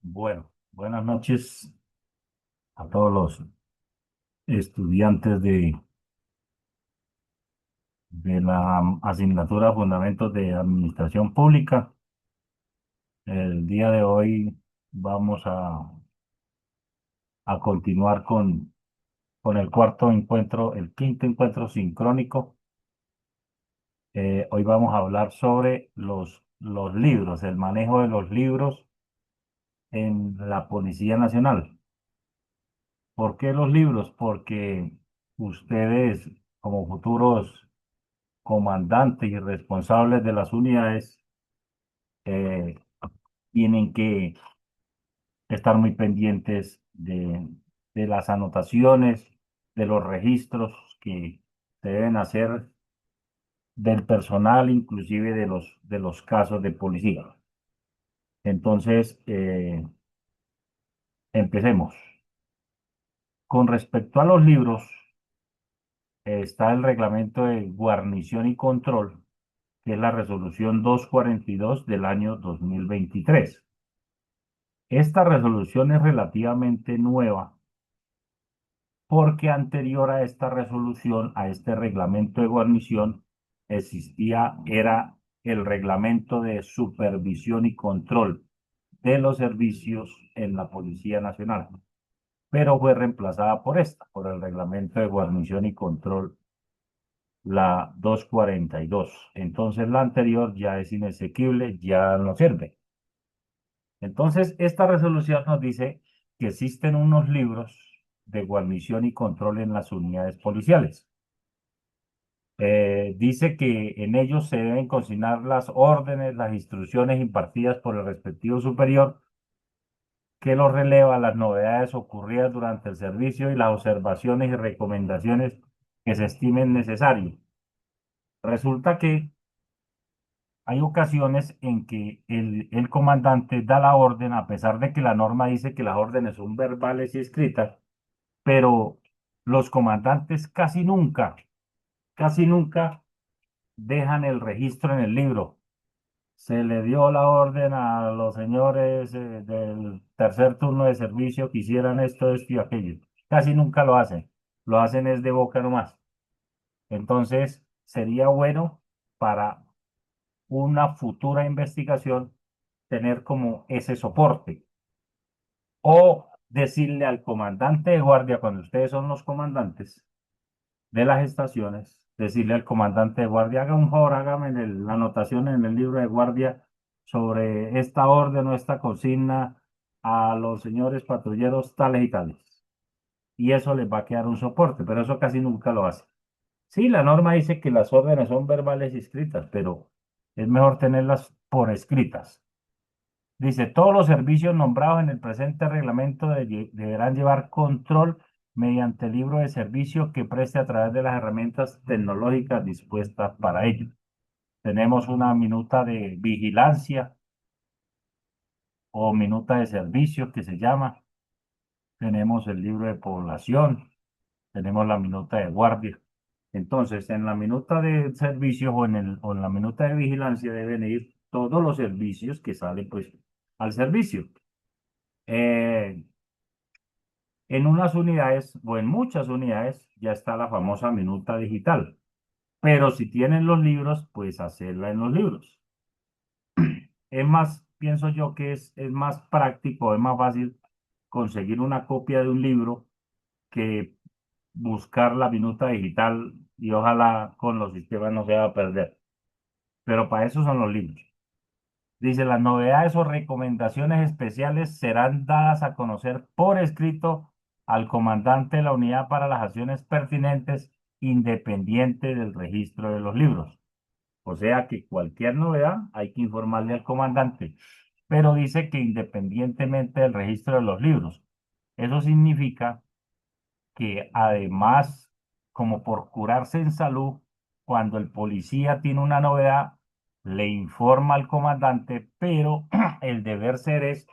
Bueno, buenas noches a todos los estudiantes de la asignatura Fundamentos de Administración Pública. El día de hoy vamos a continuar con el cuarto encuentro, el quinto encuentro sincrónico. Hoy vamos a hablar sobre los libros, el manejo de los libros en la Policía Nacional. ¿Por qué los libros? Porque ustedes, como futuros comandantes y responsables de las unidades, eh, tienen que estar muy pendientes de las anotaciones, de los registros que se deben hacer del personal, inclusive de los casos de policía. Entonces, empecemos. Con respecto a los libros, está el reglamento de guarnición y control, que es la resolución 242 del año 2023. Esta resolución es relativamente nueva porque anterior a esta resolución, a este reglamento de guarnición, era el reglamento de supervisión y control de los servicios en la Policía Nacional, pero fue reemplazada por el reglamento de guarnición y control, la 242. Entonces la anterior ya es inexequible, ya no sirve. Entonces, esta resolución nos dice que existen unos libros de guarnición y control en las unidades policiales. Dice que en ellos se deben consignar las órdenes, las instrucciones impartidas por el respectivo superior, que los releva las novedades ocurridas durante el servicio y las observaciones y recomendaciones que se estimen necesarias. Resulta que hay ocasiones en que el comandante da la orden, a pesar de que la norma dice que las órdenes son verbales y escritas, pero los comandantes casi nunca dejan el registro en el libro. Se le dio la orden a los señores del tercer turno de servicio que hicieran esto y aquello. Casi nunca lo hacen. Lo hacen es de boca nomás. Entonces, sería bueno para una futura investigación tener como ese soporte. O decirle al comandante de guardia, cuando ustedes son los comandantes de las estaciones, decirle al comandante de guardia, haga un favor, hágame la anotación en el libro de guardia sobre esta orden o esta consigna a los señores patrulleros tales y tales. Y eso les va a quedar un soporte, pero eso casi nunca lo hace. Sí, la norma dice que las órdenes son verbales y escritas, pero es mejor tenerlas por escritas. Dice, todos los servicios nombrados en el presente reglamento deberán llevar control mediante el libro de servicio que preste a través de las herramientas tecnológicas dispuestas para ello. Tenemos una minuta de vigilancia o minuta de servicio que se llama. Tenemos el libro de población. Tenemos la minuta de guardia. Entonces, en la minuta de servicio o en la minuta de vigilancia deben ir todos los servicios que salen pues al servicio. Eh, En unas unidades o en muchas unidades ya está la famosa minuta digital, pero si tienen los libros, pues hacerla en los libros. Es más, pienso yo que es más práctico, es más fácil conseguir una copia de un libro que buscar la minuta digital y ojalá con los sistemas no se va a perder. Pero para eso son los libros. Dice, las novedades o recomendaciones especiales serán dadas a conocer por escrito al comandante de la unidad para las acciones pertinentes, independiente del registro de los libros. O sea que cualquier novedad hay que informarle al comandante, pero dice que independientemente del registro de los libros. Eso significa que además, como por curarse en salud, cuando el policía tiene una novedad, le informa al comandante, pero el deber ser es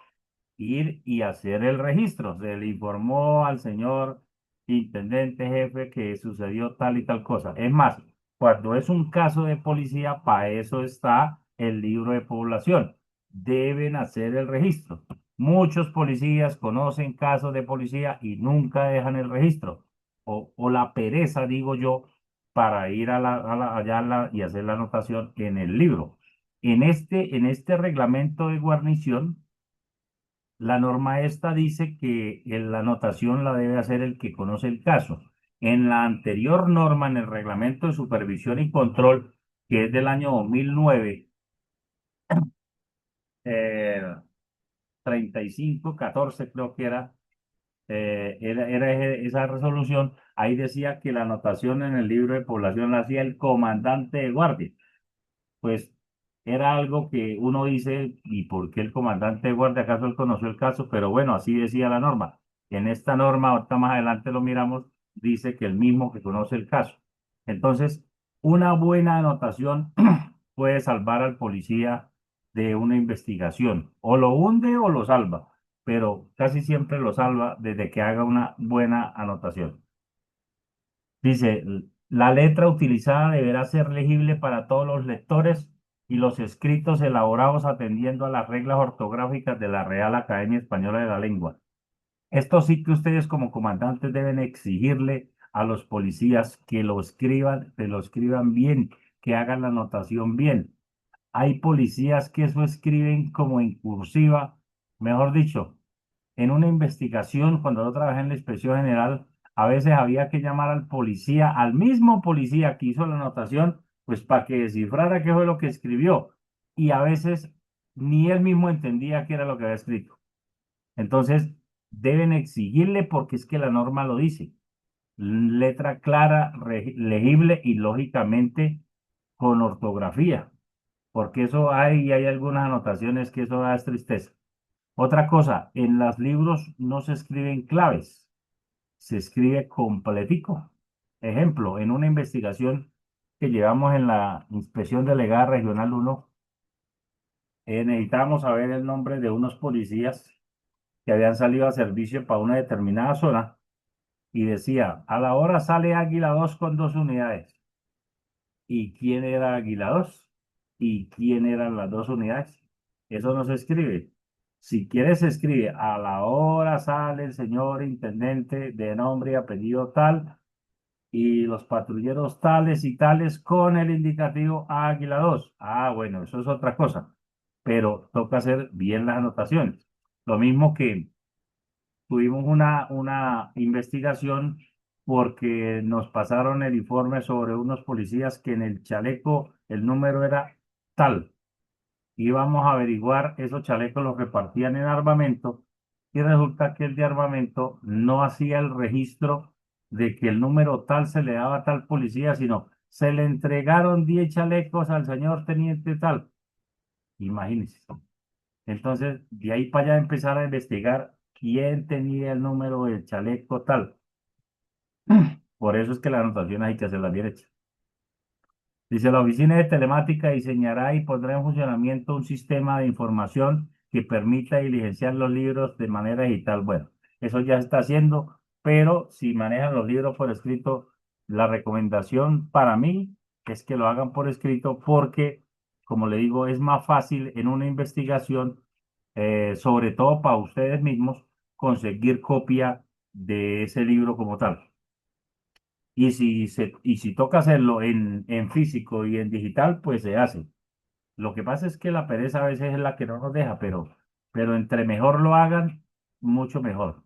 ir y hacer el registro. Se le informó al señor intendente jefe que sucedió tal y tal cosa. Es más, cuando es un caso de policía, para eso está el libro de población. Deben hacer el registro. Muchos policías conocen casos de policía y nunca dejan el registro. O la pereza, digo yo, para ir allá y hacer la anotación en el libro. En este reglamento de guarnición, la norma esta dice que la anotación la debe hacer el que conoce el caso. En la anterior norma, en el reglamento de supervisión y control, que es del año 2009, eh, 3514 creo que era esa resolución, ahí decía que la anotación en el libro de población la hacía el comandante de guardia. Pues era algo que uno dice, ¿y por qué el comandante de guardia acaso él conoció el caso? Pero bueno, así decía la norma. En esta norma, ahorita más adelante lo miramos, dice que el mismo que conoce el caso. Entonces, una buena anotación puede salvar al policía de una investigación. O lo hunde o lo salva, pero casi siempre lo salva desde que haga una buena anotación. Dice, la letra utilizada deberá ser legible para todos los lectores y los escritos elaborados atendiendo a las reglas ortográficas de la Real Academia Española de la Lengua. Esto sí que ustedes como comandantes deben exigirle a los policías que lo escriban bien, que hagan la anotación bien. Hay policías que eso escriben como en cursiva, mejor dicho, en una investigación, cuando yo trabajé en la Inspección General, a veces había que llamar al policía, al mismo policía que hizo la anotación, pues para que descifrara qué fue lo que escribió. Y a veces ni él mismo entendía qué era lo que había escrito. Entonces, deben exigirle porque es que la norma lo dice. Letra clara, legible y lógicamente con ortografía, porque eso hay algunas anotaciones que eso da tristeza. Otra cosa, en los libros no se escriben claves, se escribe completico. Ejemplo, en una investigación que llevamos en la Inspección Delegada Regional 1, necesitábamos saber el nombre de unos policías que habían salido a servicio para una determinada zona y decía, a la hora sale Águila 2 con 2 unidades. ¿Y quién era Águila 2? ¿Y quién eran las 2 unidades? Eso no se escribe. Si quieres, se escribe, a la hora sale el señor intendente de nombre y apellido tal y los patrulleros tales y tales con el indicativo Águila 2. Ah, bueno, eso es otra cosa, pero toca hacer bien las anotaciones. Lo mismo que tuvimos una investigación porque nos pasaron el informe sobre unos policías que en el chaleco el número era tal. Íbamos a averiguar esos chalecos los repartían en armamento y resulta que el de armamento no hacía el registro de que el número tal se le daba a tal policía, sino se le entregaron 10 chalecos al señor teniente tal. Imagínense. Entonces, de ahí para allá empezar a investigar quién tenía el número del chaleco tal. Por eso es que la anotación hay que hacerla bien hecha. Dice, la oficina de telemática diseñará y pondrá en funcionamiento un sistema de información que permita diligenciar los libros de manera digital. Bueno, eso ya se está haciendo, pero si manejan los libros por escrito, la recomendación para mí es que lo hagan por escrito porque, como le digo, es más fácil en una investigación, sobre todo para ustedes mismos, conseguir copia de ese libro como tal. Y si toca hacerlo en físico y en digital, pues se hace. Lo que pasa es que la pereza a veces es la que no nos deja, pero entre mejor lo hagan, mucho mejor.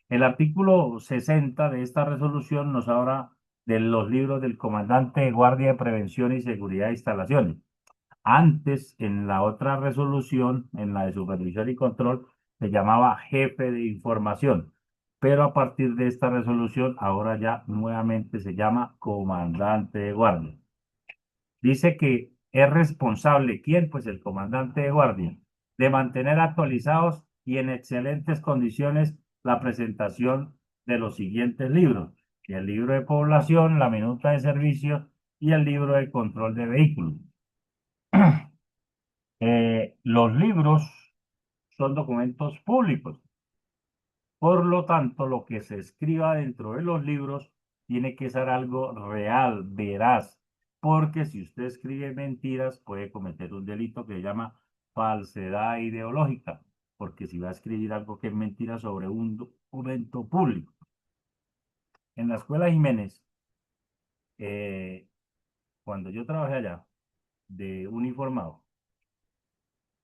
El artículo 60 de esta resolución nos habla de los libros del comandante de Guardia de Prevención y Seguridad de Instalaciones. Antes, en la otra resolución, en la de supervisión y control, se llamaba jefe de información, pero a partir de esta resolución, ahora ya nuevamente se llama comandante de guardia. Dice que es responsable, ¿quién? Pues el comandante de guardia, de mantener actualizados y en excelentes condiciones la presentación de los siguientes libros: el libro de población, la minuta de servicio y el libro de control de vehículos. Los libros son documentos públicos. Por lo tanto, lo que se escriba dentro de los libros tiene que ser algo real, veraz, porque si usted escribe mentiras puede cometer un delito que se llama falsedad ideológica. porque si va a escribir algo que es mentira sobre un documento público. En la escuela Jiménez, eh, cuando yo trabajé allá de uniformado,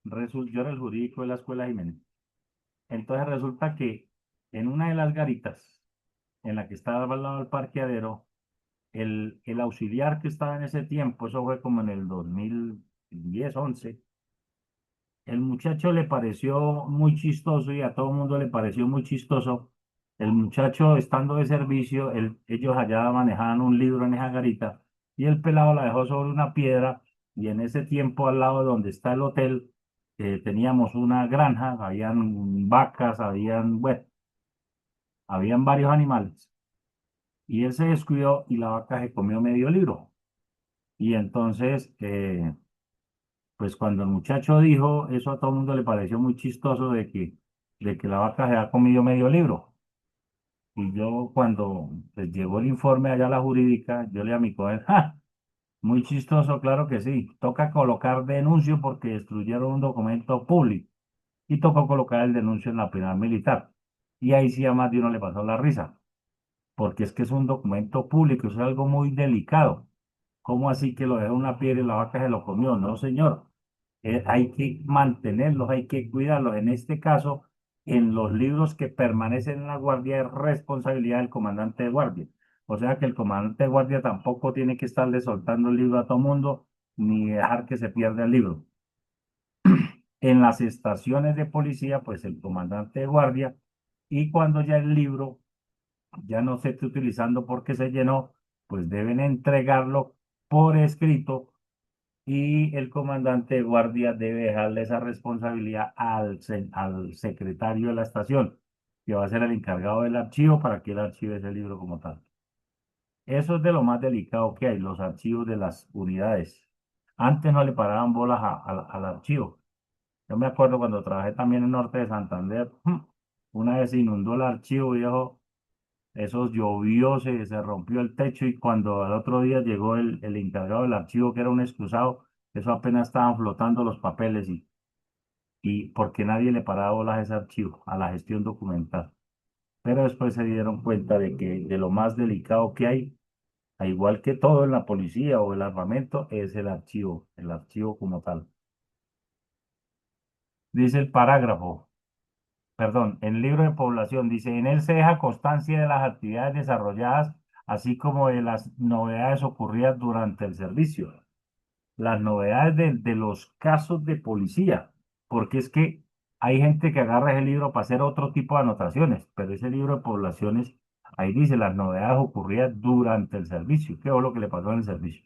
yo era el jurídico de la escuela Jiménez. Entonces resulta que en una de las garitas, en la que estaba al lado del parqueadero, el auxiliar que estaba en ese tiempo, eso fue como en el 2010, 11, el muchacho le pareció muy chistoso y a todo el mundo le pareció muy chistoso. El muchacho estando de servicio, ellos allá manejaban un libro en esa garita y el pelado la dejó sobre una piedra y en ese tiempo al lado de donde está el hotel teníamos una granja, habían vacas, bueno, habían varios animales y él se descuidó y la vaca se comió medio libro. Y entonces, pues cuando el muchacho dijo eso a todo el mundo le pareció muy chistoso de que la vaca se ha comido medio libro. Y yo cuando pues, llegó el informe allá a la jurídica, yo le a mi coger, ¡ja! Muy chistoso, claro que sí. Toca colocar denuncio porque destruyeron un documento público. Y tocó colocar el denuncio en la penal militar. Y ahí sí a más de uno le pasó la risa, porque es que es un documento público, es algo muy delicado. ¿Cómo así que lo dejó una piedra y la vaca se lo comió? No, señor. Hay que mantenerlos, hay que cuidarlos. En este caso, en los libros que permanecen en la guardia es responsabilidad del comandante de guardia. O sea que el comandante de guardia tampoco tiene que estarle soltando el libro a todo mundo ni dejar que se pierda el libro. En las estaciones de policía, pues el comandante de guardia, y cuando ya el libro ya no se esté utilizando porque se llenó, pues deben entregarlo por escrito y el comandante de guardia debe dejarle esa responsabilidad al secretario de la estación, que va a ser el encargado del archivo para que él archive ese libro como tal. Eso es de lo más delicado que hay, los archivos de las unidades. Antes no le paraban bolas al archivo. Yo me acuerdo cuando trabajé también en Norte de Santander, una vez se inundó el archivo, viejo, eso llovió, se rompió el techo y cuando al otro día llegó el encargado del archivo, que era un excusado, eso apenas estaban flotando los papeles y porque nadie le paraba bolas a ese archivo, a la gestión documental. Pero después se dieron cuenta de que de lo más delicado que hay, al igual que todo en la policía o el armamento, es el archivo como tal. Dice el parágrafo, perdón, en el libro de población, dice, en él se deja constancia de las actividades desarrolladas, así como de las novedades ocurridas durante el servicio. Las novedades de los casos de policía, porque es que hay gente que agarra ese libro para hacer otro tipo de anotaciones, pero ese libro de poblaciones, ahí dice las novedades ocurridas durante el servicio, qué fue lo que le pasó en el servicio.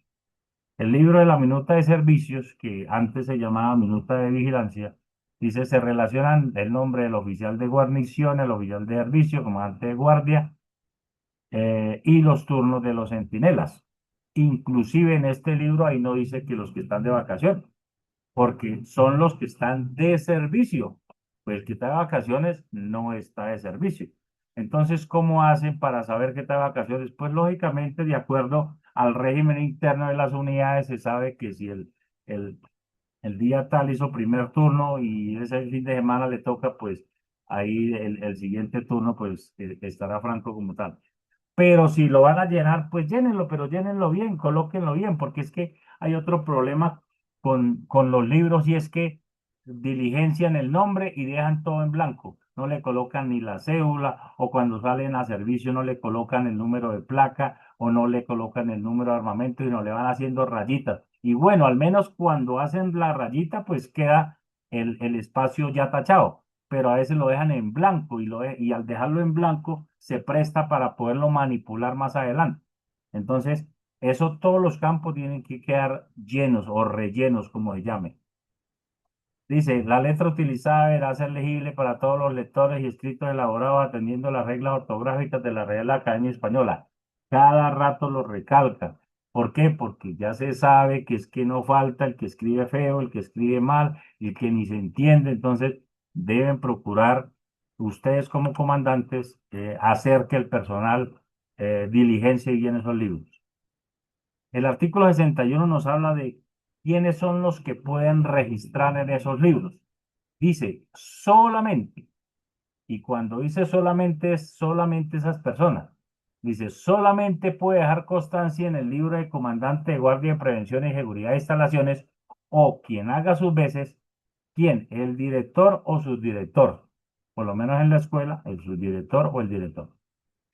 El libro de la minuta de servicios, que antes se llamaba minuta de vigilancia, dice, se relacionan el nombre del oficial de guarnición, el oficial de servicio, comandante de guardia, y los turnos de los centinelas. Inclusive en este libro ahí no dice que los que están de vacaciones, porque son los que están de servicio. Pues el que está de vacaciones no está de servicio. Entonces, ¿cómo hacen para saber que está de vacaciones? Pues lógicamente, de acuerdo al régimen interno de las unidades, se sabe que si el, el día tal hizo primer turno y ese fin de semana le toca, pues ahí el siguiente turno, pues estará franco como tal. Pero si lo van a llenar, pues llénenlo, pero llénenlo bien, colóquenlo bien, porque es que hay otro problema con los libros y es que diligencian el nombre y dejan todo en blanco. No le colocan ni la cédula o cuando salen a servicio no le colocan el número de placa o no le colocan el número de armamento y no le van haciendo rayitas. Y bueno, al menos cuando hacen la rayita, pues queda el espacio ya tachado, pero a veces lo dejan en blanco y al dejarlo en blanco se presta para poderlo manipular más adelante. Entonces, eso todos los campos tienen que quedar llenos o rellenos, como se llame. Dice, la letra utilizada deberá ser legible para todos los lectores y escritos elaborados atendiendo las reglas ortográficas de la Real Academia Española. Cada rato lo recalca. ¿Por qué? Porque ya se sabe que es que no falta el que escribe feo, el que escribe mal, el que ni se entiende. Entonces, deben procurar ustedes como comandantes hacer que el personal diligencie bien esos libros. El artículo 61 nos habla de quiénes son los que pueden registrar en esos libros. Dice solamente. Y cuando dice solamente, es solamente esas personas. Dice, solamente puede dejar constancia en el libro de comandante de guardia de prevención y seguridad de instalaciones o quien haga sus veces, quien, el director o subdirector, por lo menos en la escuela, el subdirector o el director,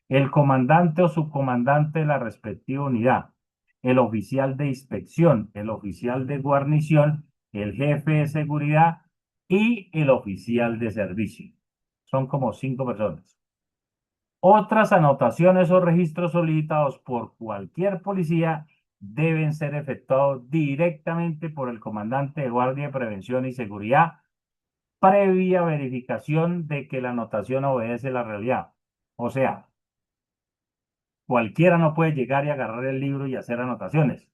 el comandante o subcomandante de la respectiva unidad, el oficial de inspección, el oficial de guarnición, el jefe de seguridad y el oficial de servicio. Son como 5 personas. Otras anotaciones o registros solicitados por cualquier policía deben ser efectuados directamente por el comandante de Guardia de Prevención y Seguridad, previa verificación de que la anotación obedece la realidad. O sea, cualquiera no puede llegar y agarrar el libro y hacer anotaciones.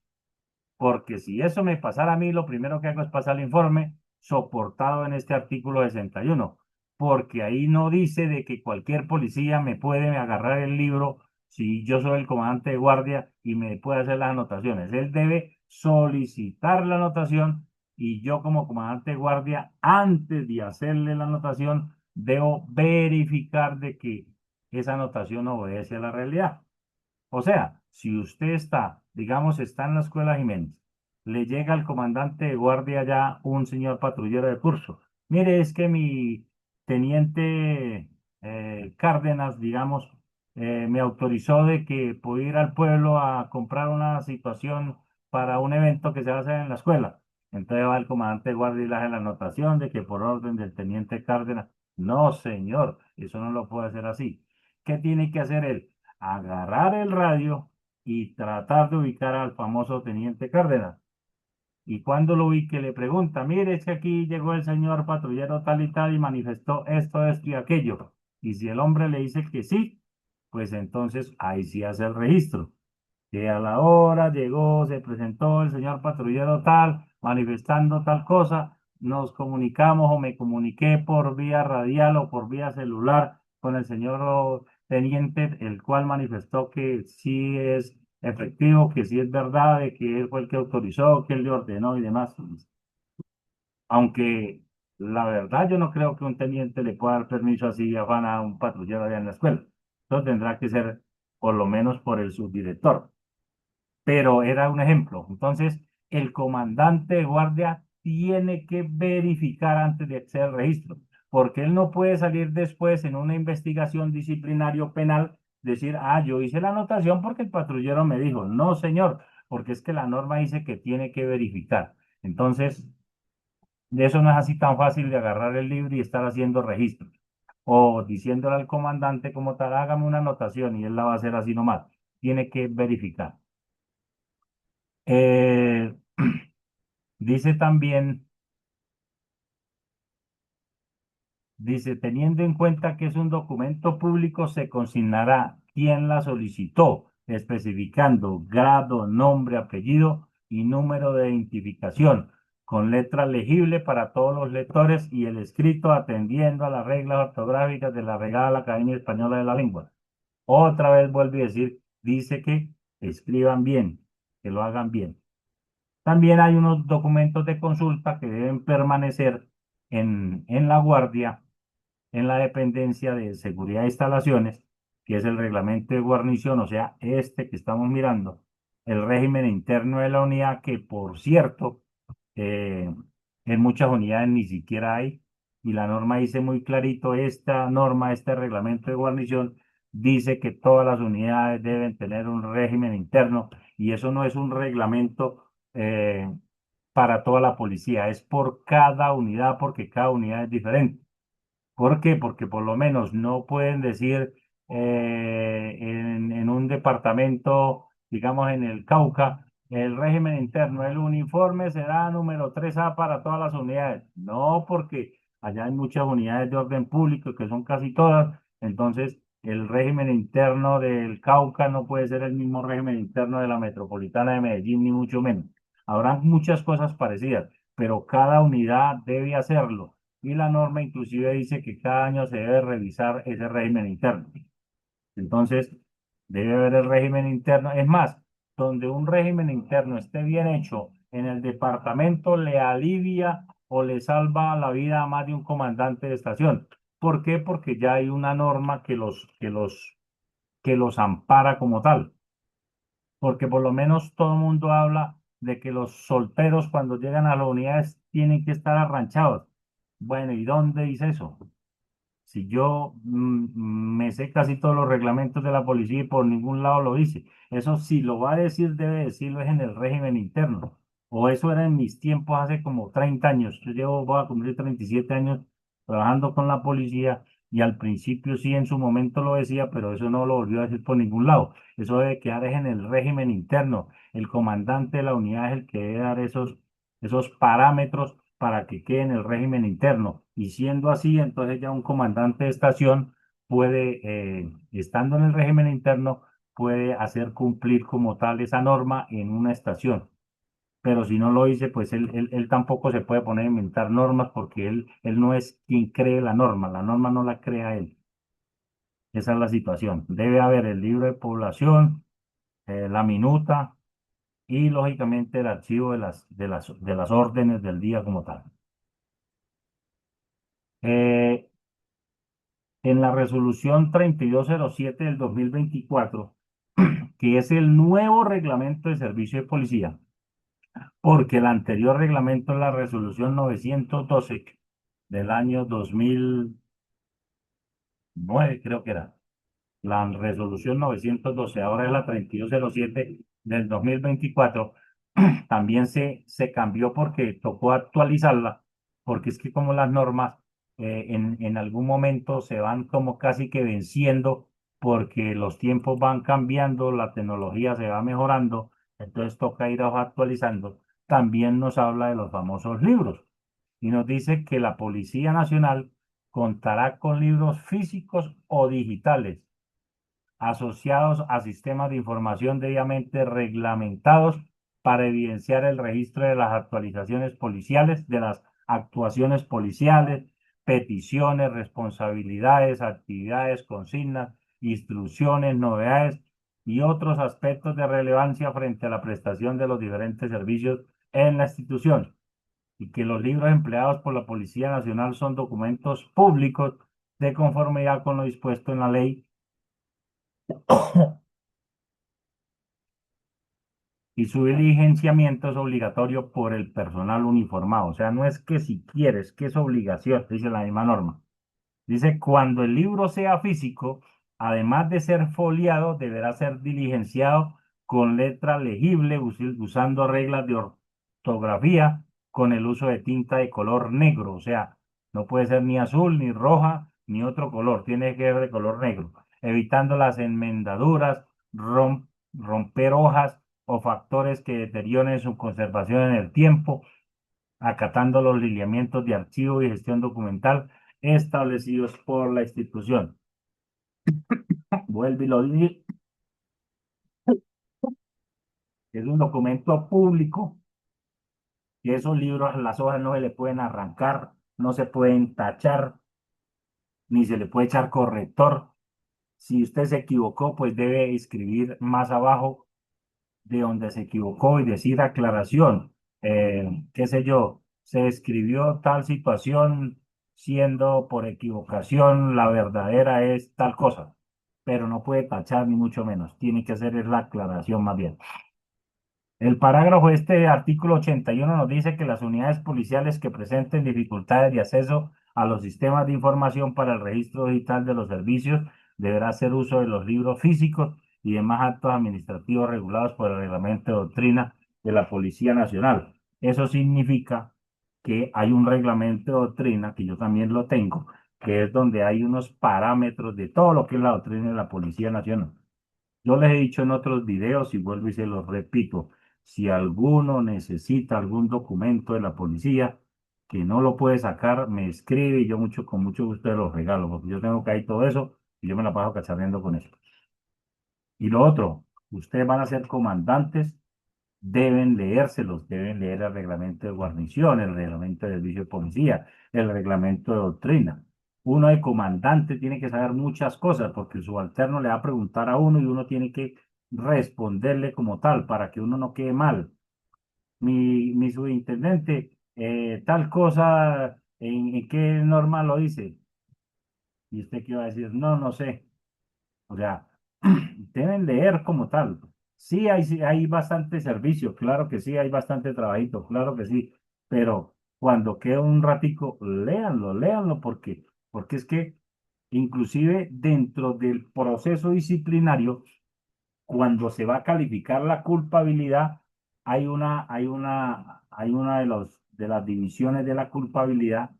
Porque si eso me pasara a mí, lo primero que hago es pasar el informe soportado en este artículo 61, porque ahí no dice de que cualquier policía me puede agarrar el libro si yo soy el comandante de guardia y me puede hacer las anotaciones. Él debe solicitar la anotación y yo como comandante de guardia, antes de hacerle la anotación, debo verificar de que esa anotación obedece a la realidad. O sea, si usted está, digamos, está en la escuela Jiménez, le llega al comandante de guardia ya un señor patrullero de curso. Mire, es que mi teniente Cárdenas, digamos, me autorizó de que puedo ir al pueblo a comprar una situación para un evento que se va a hacer en la escuela. Entonces va el comandante de guardia y le hace la anotación de que por orden del teniente Cárdenas. No, señor, eso no lo puede hacer así. ¿Qué tiene que hacer él? Agarrar el radio y tratar de ubicar al famoso teniente Cárdenas. Y cuando lo ubique le pregunta, mire, es que aquí llegó el señor patrullero tal y tal y manifestó esto y aquello. Y si el hombre le dice que sí, pues entonces ahí sí hace el registro que a la hora llegó, se presentó el señor patrullero tal, manifestando tal cosa, nos comunicamos o me comuniqué por vía radial o por vía celular con el señor teniente, el cual manifestó que sí es efectivo, que sí es verdad, de que él fue el que autorizó, que él le ordenó y demás. Aunque la verdad yo no creo que un teniente le pueda dar permiso así afán a un patrullero allá en la escuela. Eso tendrá que ser por lo menos por el subdirector, pero era un ejemplo. Entonces, el comandante de guardia tiene que verificar antes de hacer el registro, porque él no puede salir después en una investigación disciplinario penal, decir, ah, yo hice la anotación porque el patrullero me dijo, no, señor, porque es que la norma dice que tiene que verificar. Entonces, de eso no es así tan fácil de agarrar el libro y estar haciendo registros o diciéndole al comandante como tal, hágame una anotación y él la va a hacer así nomás. Tiene que verificar. Eh, dice también, dice, teniendo en cuenta que es un documento público, se consignará quién la solicitó, especificando grado, nombre, apellido y número de identificación, con letra legible para todos los lectores y el escrito atendiendo a las reglas ortográficas de la Real Academia Española de la Lengua. Otra vez vuelve a decir, dice que escriban bien, que lo hagan bien. También hay unos documentos de consulta que deben permanecer en la guardia, en la dependencia de seguridad de instalaciones, que es el reglamento de guarnición, o sea, este que estamos mirando, el régimen interno de la unidad, que por cierto, eh, en muchas unidades ni siquiera hay, y la norma dice muy clarito, esta norma, este reglamento de guarnición, dice que todas las unidades deben tener un régimen interno, y eso no es un reglamento para toda la policía, es por cada unidad, porque cada unidad es diferente. ¿Por qué? Porque por lo menos no pueden decir en un departamento, digamos en el Cauca, el régimen interno, el uniforme será número 3A para todas las unidades. No, porque allá hay muchas unidades de orden público, que son casi todas. Entonces, el régimen interno del Cauca no puede ser el mismo régimen interno de la Metropolitana de Medellín, ni mucho menos. Habrá muchas cosas parecidas, pero cada unidad debe hacerlo y la norma inclusive dice que cada año se debe revisar ese régimen interno. Entonces, debe haber el régimen interno. Es más, donde un régimen interno esté bien hecho en el departamento, le alivia o le salva la vida a más de un comandante de estación. ¿Por qué? Porque ya hay una norma que los ampara como tal. Porque por lo menos todo el mundo habla de que los solteros cuando llegan a las unidades tienen que estar arranchados. Bueno, ¿y dónde dice eso? Si yo me sé casi todos los reglamentos de la policía y por ningún lado lo dice. Eso si lo va a decir, debe decirlo es en el régimen interno. O eso era en mis tiempos hace como 30 años. Voy a cumplir 37 años trabajando con la policía y al principio sí en su momento lo decía, pero eso no lo volvió a decir por ningún lado. Eso debe quedar es en el régimen interno. El comandante de la unidad es el que debe dar esos parámetros para que quede en el régimen interno. Y siendo así, entonces ya un comandante de estación puede, estando en el régimen interno, puede hacer cumplir como tal esa norma en una estación. Pero si no lo dice, pues él tampoco se puede poner a inventar normas porque él no es quien cree la norma no la crea él. Esa es la situación. Debe haber el libro de población, la minuta y lógicamente el archivo de las órdenes del día como tal. Eh, en la resolución 3207 del 2024, que es el nuevo reglamento de servicio de policía, porque el anterior reglamento es la resolución 912 del año 2009, creo que era. La resolución 912, ahora es la 3207 del 2024, también se cambió porque tocó actualizarla, porque es que como las normas en algún momento se van como casi que venciendo, porque los tiempos van cambiando, la tecnología se va mejorando, entonces toca ir actualizando. También nos habla de los famosos libros y nos dice que la Policía Nacional contará con libros físicos o digitales asociados a sistemas de información debidamente reglamentados para evidenciar el registro de las actualizaciones policiales, de las actuaciones policiales, peticiones, responsabilidades, actividades, consignas, instrucciones, novedades y otros aspectos de relevancia frente a la prestación de los diferentes servicios en la institución, y que los libros empleados por la Policía Nacional son documentos públicos de conformidad con lo dispuesto en la ley y su diligenciamiento es obligatorio por el personal uniformado. O sea, no es que si quieres, que es obligación, dice la misma norma. Dice, cuando el libro sea físico, además de ser foliado, deberá ser diligenciado con letra legible, usando reglas de ortografía, con el uso de tinta de color negro. O sea, no puede ser ni azul, ni roja, ni otro color. Tiene que ser de color negro, evitando las enmendaduras, romper hojas o factores que deterioren su conservación en el tiempo, acatando los lineamientos de archivo y gestión documental establecidos por la institución. Vuelve y lo dice, es un documento público y esos libros, las hojas no se le pueden arrancar, no se pueden tachar, ni se le puede echar corrector. Si usted se equivocó, pues debe escribir más abajo de donde se equivocó y decir aclaración. Qué sé yo, se escribió tal situación siendo por equivocación, la verdadera es tal cosa, pero no puede tachar ni mucho menos, tiene que hacer es la aclaración más bien. El parágrafo este artículo 81 nos dice que las unidades policiales que presenten dificultades de acceso a los sistemas de información para el registro digital de los servicios deberá hacer uso de los libros físicos y demás actos administrativos regulados por el reglamento de doctrina de la Policía Nacional. Eso significa que hay un reglamento de doctrina, que yo también lo tengo, que es donde hay unos parámetros de todo lo que es la doctrina de la Policía Nacional. Yo les he dicho en otros videos y vuelvo y se los repito, si alguno necesita algún documento de la policía que no lo puede sacar, me escribe y yo con mucho gusto se los regalo, porque yo tengo que hay todo eso y yo me la paso cacharreando con eso. Y lo otro, ustedes van a ser comandantes, deben leérselos, deben leer el reglamento de guarnición, el reglamento de servicio de policía, el reglamento de doctrina. Uno de comandante tiene que saber muchas cosas porque el subalterno le va a preguntar a uno y uno tiene que responderle como tal para que uno no quede mal. Mi subintendente tal cosa, en qué norma lo dice? Y usted qué va a decir, no, no sé. O sea, deben leer como tal. Sí hay bastante servicio, claro que sí, hay bastante trabajito, claro que sí, pero cuando quede un ratico, léanlo, léanlo, porque es que inclusive dentro del proceso disciplinario, cuando se va a calificar la culpabilidad, hay una de las divisiones de la culpabilidad,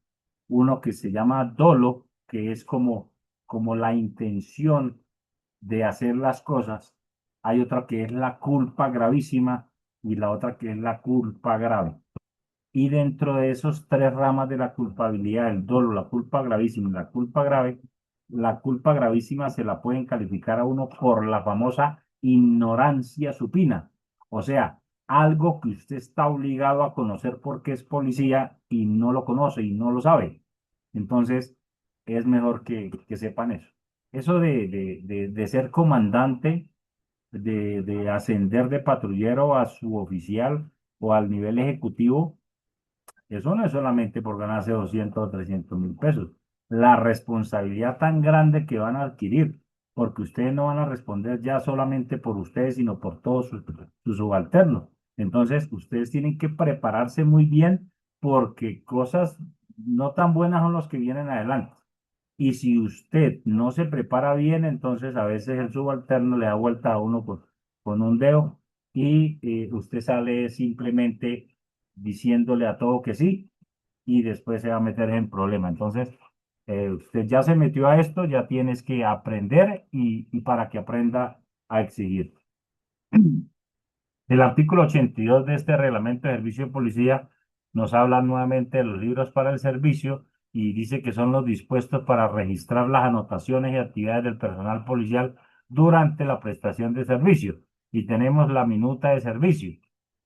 uno que se llama dolo, que es como la intención de hacer las cosas. Hay otra que es la culpa gravísima y la otra que es la culpa grave. Y dentro de esos tres ramas de la culpabilidad, el dolo, la culpa gravísima y la culpa grave, la culpa gravísima se la pueden calificar a uno por la famosa ignorancia supina. O sea, algo que usted está obligado a conocer porque es policía y no lo conoce y no lo sabe. Entonces, es mejor que sepan eso. Eso de ser comandante, de ascender de patrullero a suboficial o al nivel ejecutivo, eso no es solamente por ganarse 200 o 300.000 pesos. La responsabilidad tan grande que van a adquirir, porque ustedes no van a responder ya solamente por ustedes, sino por todos sus subalternos. Entonces, ustedes tienen que prepararse muy bien porque cosas no tan buenas son los que vienen adelante. Y si usted no se prepara bien, entonces a veces el subalterno le da vuelta a uno con un dedo y usted sale simplemente diciéndole a todo que sí y después se va a meter en problema. Entonces, usted ya se metió a esto, ya tienes que aprender y para que aprenda a exigir. El artículo 82 de este reglamento de servicio de policía nos habla nuevamente de los libros para el servicio y dice que son los dispuestos para registrar las anotaciones y actividades del personal policial durante la prestación de servicio. Y tenemos la minuta de servicio,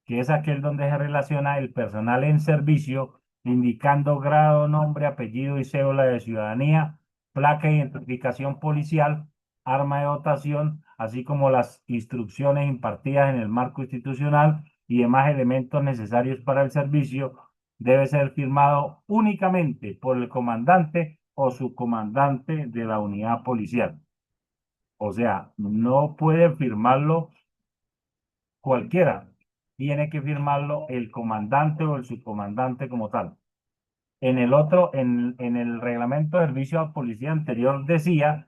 que es aquel donde se relaciona el personal en servicio, indicando grado, nombre, apellido y cédula de ciudadanía, placa de identificación policial, arma de dotación, así como las instrucciones impartidas en el marco institucional y demás elementos necesarios para el servicio, debe ser firmado únicamente por el comandante o subcomandante de la unidad policial. O sea, no puede firmarlo cualquiera, tiene que firmarlo el comandante o el subcomandante como tal. En el reglamento de servicio a policía anterior decía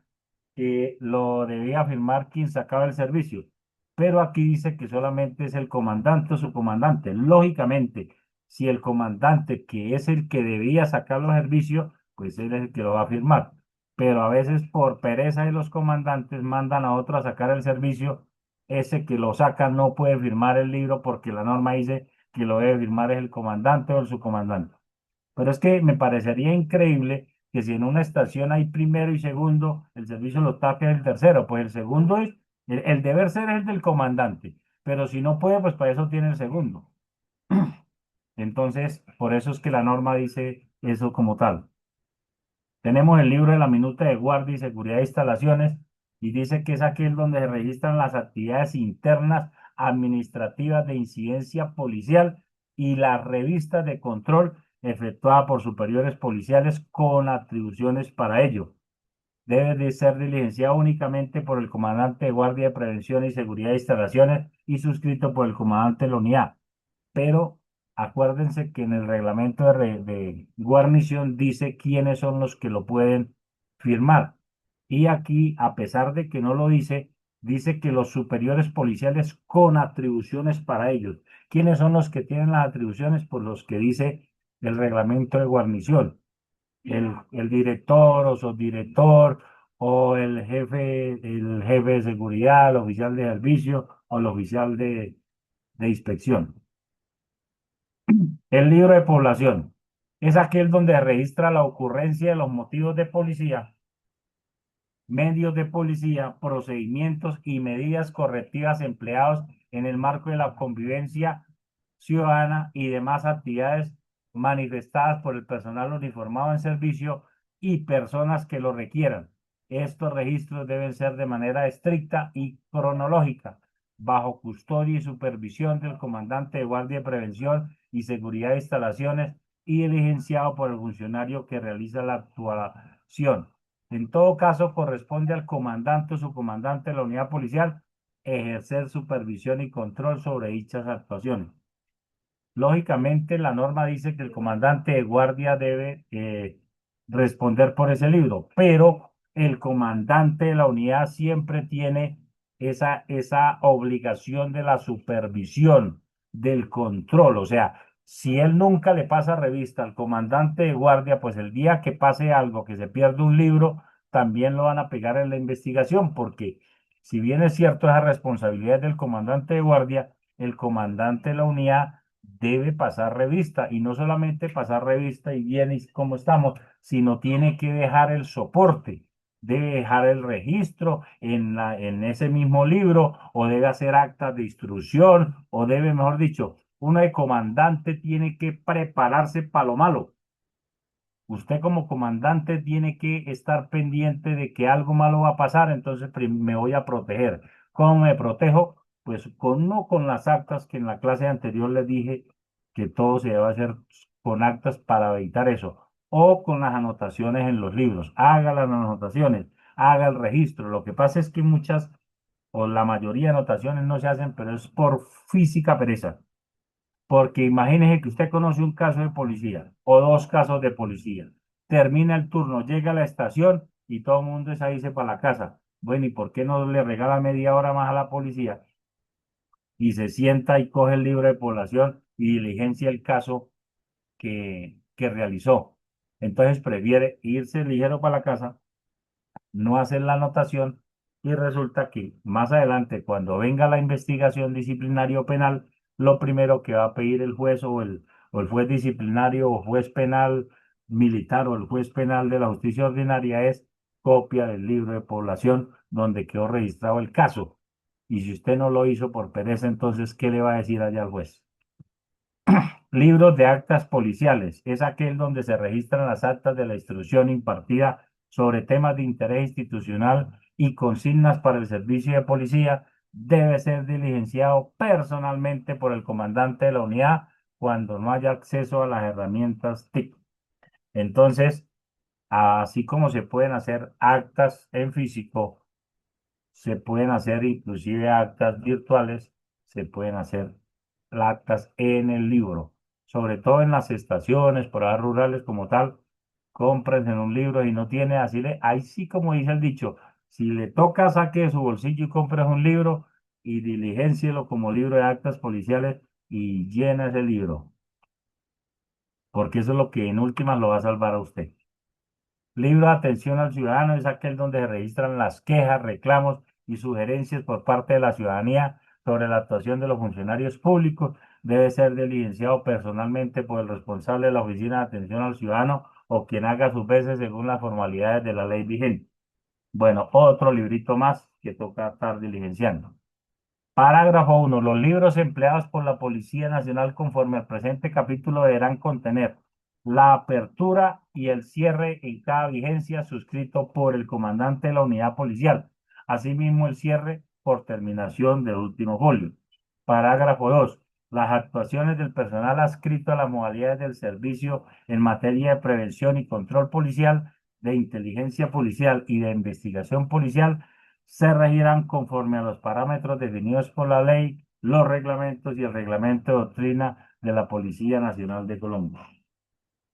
que lo debía firmar quien sacaba el servicio, pero aquí dice que solamente es el comandante o su comandante. Lógicamente, si el comandante, que es el que debía sacar los servicios, pues él es el que lo va a firmar. Pero a veces por pereza de los comandantes mandan a otro a sacar el servicio, ese que lo saca no puede firmar el libro porque la norma dice que lo debe firmar es el comandante o el subcomandante. Pero es que me parecería increíble que si en una estación hay primero y segundo, el servicio lo tape el tercero. Pues el segundo es, el deber ser es el del comandante. Pero si no puede, pues para eso tiene el segundo. Entonces, por eso es que la norma dice eso como tal. Tenemos el libro de la minuta de guardia y seguridad de instalaciones y dice que es aquel donde se registran las actividades internas administrativas de incidencia policial y las revistas de control efectuadas por superiores policiales con atribuciones para ello. Debe de ser diligenciado únicamente por el comandante de guardia de prevención y seguridad de instalaciones y suscrito por el comandante de la unidad, pero acuérdense que en el reglamento de guarnición dice quiénes son los que lo pueden firmar. Y aquí, a pesar de que no lo dice, dice que los superiores policiales con atribuciones para ellos. ¿Quiénes son los que tienen las atribuciones? Por los que dice el reglamento de guarnición. El director o subdirector o el jefe de seguridad, el oficial de servicio o el oficial de inspección. El libro de población es aquel donde registra la ocurrencia de los motivos de policía, medios de policía, procedimientos y medidas correctivas empleados en el marco de la convivencia ciudadana y demás actividades manifestadas por el personal uniformado en servicio y personas que lo requieran. Estos registros deben ser de manera estricta y cronológica. bajo custodia y supervisión del comandante de Guardia de Prevención y Seguridad de Instalaciones y diligenciado por el funcionario que realiza la actuación. En todo caso, corresponde al comandante o subcomandante de la unidad policial ejercer supervisión y control sobre dichas actuaciones. Lógicamente, la norma dice que el comandante de guardia debe responder por ese libro, pero el comandante de la unidad siempre tiene esa obligación de la supervisión, del control. O sea, si él nunca le pasa revista al comandante de guardia, pues el día que pase algo, que se pierde un libro, también lo van a pegar en la investigación, porque si bien es cierto esa responsabilidad del comandante de guardia, el comandante de la unidad debe pasar revista y no solamente pasar revista y bien y cómo estamos, sino tiene que dejar el soporte, debe dejar el registro en ese mismo libro o debe hacer actas de instrucción o debe, mejor dicho, uno de comandante tiene que prepararse para lo malo. Usted como comandante tiene que estar pendiente de que algo malo va a pasar, entonces me voy a proteger. ¿Cómo me protejo? Pues no con las actas que en la clase anterior les dije que todo se debe hacer con actas para evitar eso, o con las anotaciones en los libros. Haga las anotaciones, haga el registro. Lo que pasa es que muchas o la mayoría de anotaciones no se hacen, pero es por física pereza. Porque imagínese que usted conoce un caso de policía o dos casos de policía. Termina el turno, llega a la estación y todo el mundo es a irse para la casa. Bueno, ¿y por qué no le regala media hora más a la policía y se sienta y coge el libro de población y diligencia el caso que realizó? Entonces prefiere irse ligero para la casa, no hacer la anotación y resulta que más adelante, cuando venga la investigación disciplinaria o penal, lo primero que va a pedir el juez o el juez disciplinario o juez penal militar o el juez penal de la justicia ordinaria es copia del libro de población donde quedó registrado el caso. Y si usted no lo hizo por pereza, entonces, ¿qué le va a decir allá al juez? Libros de actas policiales. Es aquel donde se registran las actas de la instrucción impartida sobre temas de interés institucional y consignas para el servicio de policía. Debe ser diligenciado personalmente por el comandante de la unidad cuando no haya acceso a las herramientas TIC. Entonces, así como se pueden hacer actas en físico, se pueden hacer inclusive actas virtuales, se pueden hacer actas en el libro, sobre todo en las estaciones, por áreas rurales como tal, compren en un libro y no tiene, así ahí sí como dice el dicho, si le toca saque de su bolsillo y compre un libro y diligéncielo como libro de actas policiales y llena ese libro, porque eso es lo que en últimas lo va a salvar a usted. Libro de atención al ciudadano es aquel donde se registran las quejas, reclamos y sugerencias por parte de la ciudadanía sobre la actuación de los funcionarios públicos. Debe ser diligenciado personalmente por el responsable de la Oficina de Atención al Ciudadano o quien haga sus veces según las formalidades de la ley vigente. Bueno, otro librito más que toca estar diligenciando. Parágrafo 1. Los libros empleados por la Policía Nacional conforme al presente capítulo deberán contener la apertura y el cierre en cada vigencia suscrito por el comandante de la unidad policial. Asimismo, el cierre por terminación del último folio. Parágrafo 2. Las actuaciones del personal adscrito a las modalidades del servicio en materia de prevención y control policial, de inteligencia policial y de investigación policial se regirán conforme a los parámetros definidos por la ley, los reglamentos y el reglamento de doctrina de la Policía Nacional de Colombia.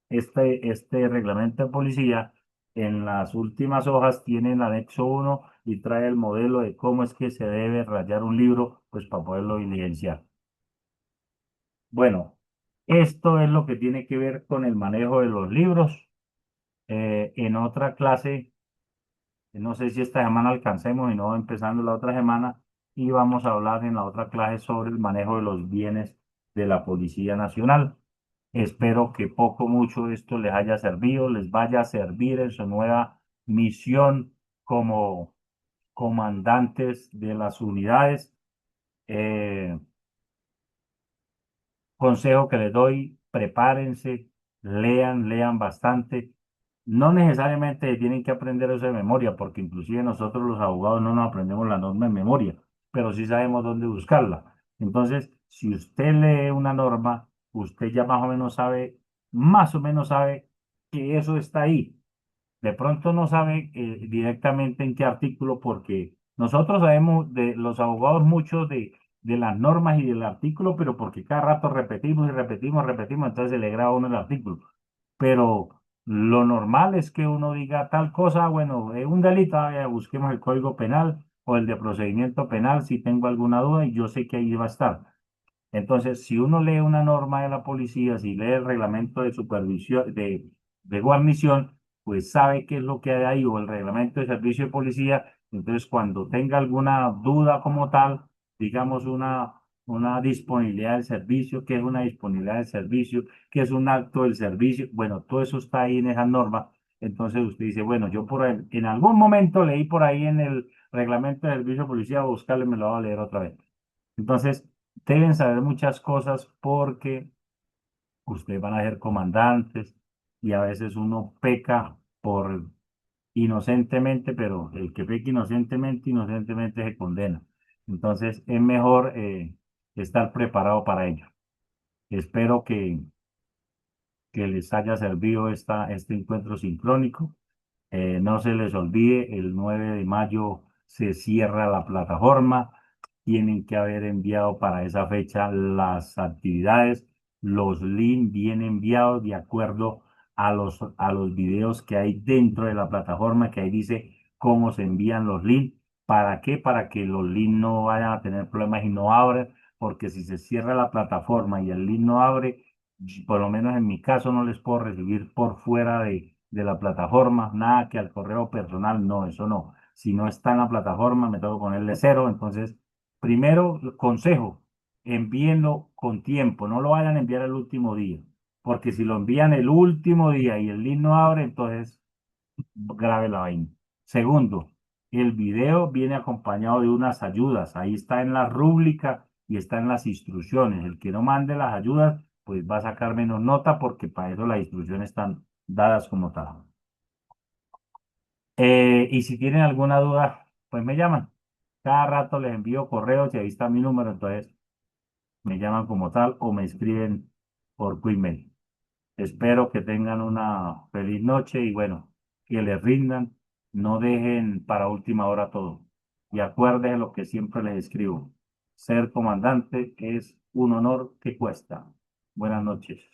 Este reglamento de policía en las últimas hojas tiene el anexo 1 y trae el modelo de cómo es que se debe rayar un libro, pues para poderlo diligenciar. Bueno, esto es lo que tiene que ver con el manejo de los libros. En otra clase no sé si esta semana alcancemos y no empezando la otra semana y vamos a hablar en la otra clase sobre el manejo de los bienes de la Policía Nacional. Espero que poco mucho esto les haya servido, les vaya a servir en su nueva misión como comandantes de las unidades. Eh, Consejo que les doy, prepárense, lean bastante. No necesariamente tienen que aprender eso de memoria, porque inclusive nosotros los abogados no nos aprendemos la norma en memoria. pero sí sabemos dónde buscarla. Entonces, si usted lee una norma, usted ya más o menos sabe que eso está ahí. De pronto no sabe directamente en qué artículo, porque nosotros sabemos de los abogados mucho de las normas y del artículo, pero porque cada rato repetimos y repetimos, repetimos, entonces se le graba a uno el artículo. Pero lo normal es que uno diga tal cosa, bueno, un delito, busquemos el Código Penal o el de procedimiento penal si tengo alguna duda y yo sé que ahí va a estar. Entonces, si uno lee una norma de la policía, si lee el reglamento de supervisión, de guarnición, pues sabe qué es lo que hay ahí o el reglamento de servicio de policía. Entonces, cuando tenga alguna duda como tal, digamos una disponibilidad del servicio, qué es una disponibilidad del servicio, qué es un acto del servicio, bueno, todo eso está ahí en esa norma. Entonces usted dice, bueno, yo en algún momento leí por ahí en el reglamento de servicio de policía, voy a buscarlo y me lo voy a leer otra vez. Entonces, deben saber muchas cosas porque ustedes van a ser comandantes y a veces uno peca por inocentemente, pero el que peca inocentemente, inocentemente se condena. Entonces, es mejor estar preparado para ello. Espero que les haya servido este encuentro sincrónico. No se les olvide, el 9 de mayo se cierra la plataforma. Tienen que haber enviado para esa fecha las actividades, los links bien enviados de acuerdo a los videos que hay dentro de la plataforma, que ahí dice cómo se envían los links. ¿Para qué? Para que los links no vayan a tener problemas y no abran, porque si se cierra la plataforma y el link no abre, por lo menos en mi caso no les puedo recibir por fuera de la plataforma, nada que al correo personal, no, eso no. Si no está en la plataforma, me tengo que ponerle cero. Entonces, primero, consejo, envíenlo con tiempo, no lo vayan a enviar el último día, porque si lo envían el último día y el link no abre, entonces grave la vaina. Segundo, el video viene acompañado de unas ayudas. Ahí está en la rúbrica y está en las instrucciones. El que no mande las ayudas, pues va a sacar menos nota porque para eso las instrucciones están dadas como tal. Y si tienen alguna duda, pues me llaman. Cada rato les envío correos y ahí está mi número, entonces me llaman como tal o me escriben por Gmail. Espero que tengan una feliz noche y bueno, que les rindan, no dejen para última hora todo. Y acuérdense lo que siempre les escribo. Ser comandante es un honor que cuesta. Buenas noches.